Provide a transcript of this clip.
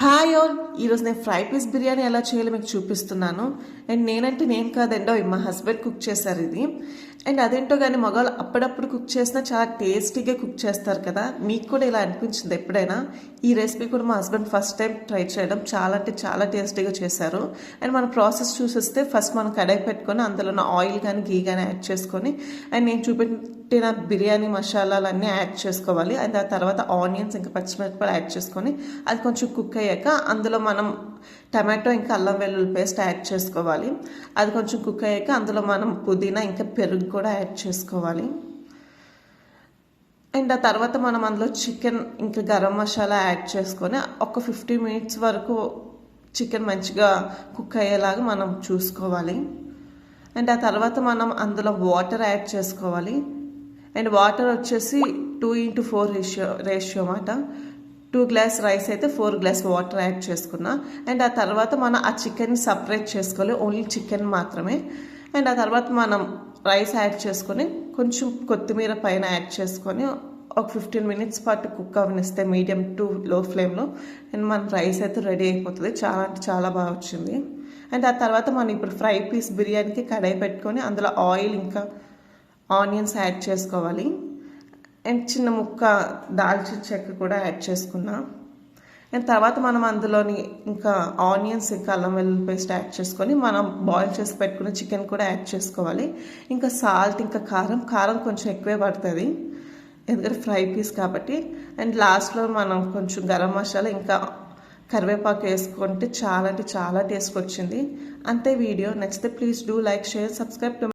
Hi all, ఈరోజు నేను fry piece biryani ఎలా చేయాలో మీకు చూపిస్తున్నాను. అండ్ నేను కాదండో మా హస్బెండ్ కుక్ చేశారు ఇది. అండ్ అదేంటో కానీ మగవాళ్ళు అప్పుడప్పుడు కుక్ చేసినా చాలా టేస్టీగా కుక్ చేస్తారు కదా. మీకు కూడా ఇలా అనిపించింది ఎప్పుడైనా? ఈ రెసిపీ కూడా మా హస్బెండ్ ఫస్ట్ టైం ట్రై చేయడం చాలా అంటే చాలా టేస్టీగా చేశారు. అండ్ మన ప్రాసెస్ చూసేస్తే ఫస్ట్ మనం కడాయి పెట్టుకొని అందులో ఆయిల్ కానీ గీ కానీ యాడ్ చేసుకొని అండ్ నేను చూపెట్టిన బిర్యానీ మసాలాలన్నీ యాడ్ చేసుకోవాలి. అండ్ ఆ తర్వాత ఆనియన్స్ ఇంకా పచ్చిమిరపకాయలు యాడ్ చేసుకొని అది కొంచెం కుక్ అయ్యాక అందులో మనం టమాటో ఇంకా అల్లం వెల్లుల్లి పేస్ట్ యాడ్ చేసుకోవాలి. అది కొంచెం కుక్ అయ్యాక అందులో మనం పుదీనా ఇంకా పెరుగు కూడా యాడ్ చేసుకోవాలి. అండ్ ఆ తర్వాత మనం అందులో చికెన్ ఇంకా గరం మసాలా యాడ్ చేసుకొని ఒక 15 minutes వరకు చికెన్ మంచిగా కుక్ అయ్యేలాగా మనం చూసుకోవాలి. అండ్ ఆ తర్వాత మనం అందులో వాటర్ యాడ్ చేసుకోవాలి. అండ్ వాటర్ వచ్చేసి 2:4 రేషియో అన్నమాట. 2 గ్లాస్ రైస్ అయితే 4 గ్లాస్ వాటర్ యాడ్ చేసుకున్నా. అండ్ ఆ తర్వాత మనం ఆ చికెన్ సపరేట్ చేసుకోవాలి, ఓన్లీ చికెన్ మాత్రమే. అండ్ ఆ తర్వాత మనం రైస్ యాడ్ చేసుకొని కొంచెం కొత్తిమీర పైన యాడ్ చేసుకొని ఒక 15 minutes పాటు కుక్ అవనిస్తే మీడియం టు లో ఫ్లేమ్లో. అండ్ మన రైస్ అయితే రెడీ అయిపోతుంది. చాలా అంటే చాలా బాగా వచ్చింది. అండ్ ఆ తర్వాత మనం ఇప్పుడు ఫ్రై పీస్ బిర్యానీకి కడాయి పెట్టుకొని అందులో ఆయిల్ ఇంకా ఆనియన్స్ యాడ్ చేసుకోవాలి. అండ్ చిన్న ముక్క దాల్చిన చెక్క కూడా యాడ్ చేసుకున్నా. అండ్ తర్వాత మనం అందులోని ఇంకా ఆనియన్స్ ఇంకా అల్లం వెల్లుల్లి పేస్ట్ యాడ్ చేసుకొని మనం బాయిల్ చేసి పెట్టుకున్న చికెన్ కూడా యాడ్ చేసుకోవాలి. ఇంకా సాల్ట్ ఇంకా కారం కొంచెం ఎక్కువే పడుతుంది ఎందుకంటే ఫ్రై పీస్ కాబట్టి. అండ్ లాస్ట్లో మనం కొంచెం గరం మసాలా ఇంకా కరివేపాకు వేసుకుంటే చాలా అంటే చాలా టేస్ట్ వచ్చింది. అంతే. వీడియో నచ్చితే please do like, share, subscribe to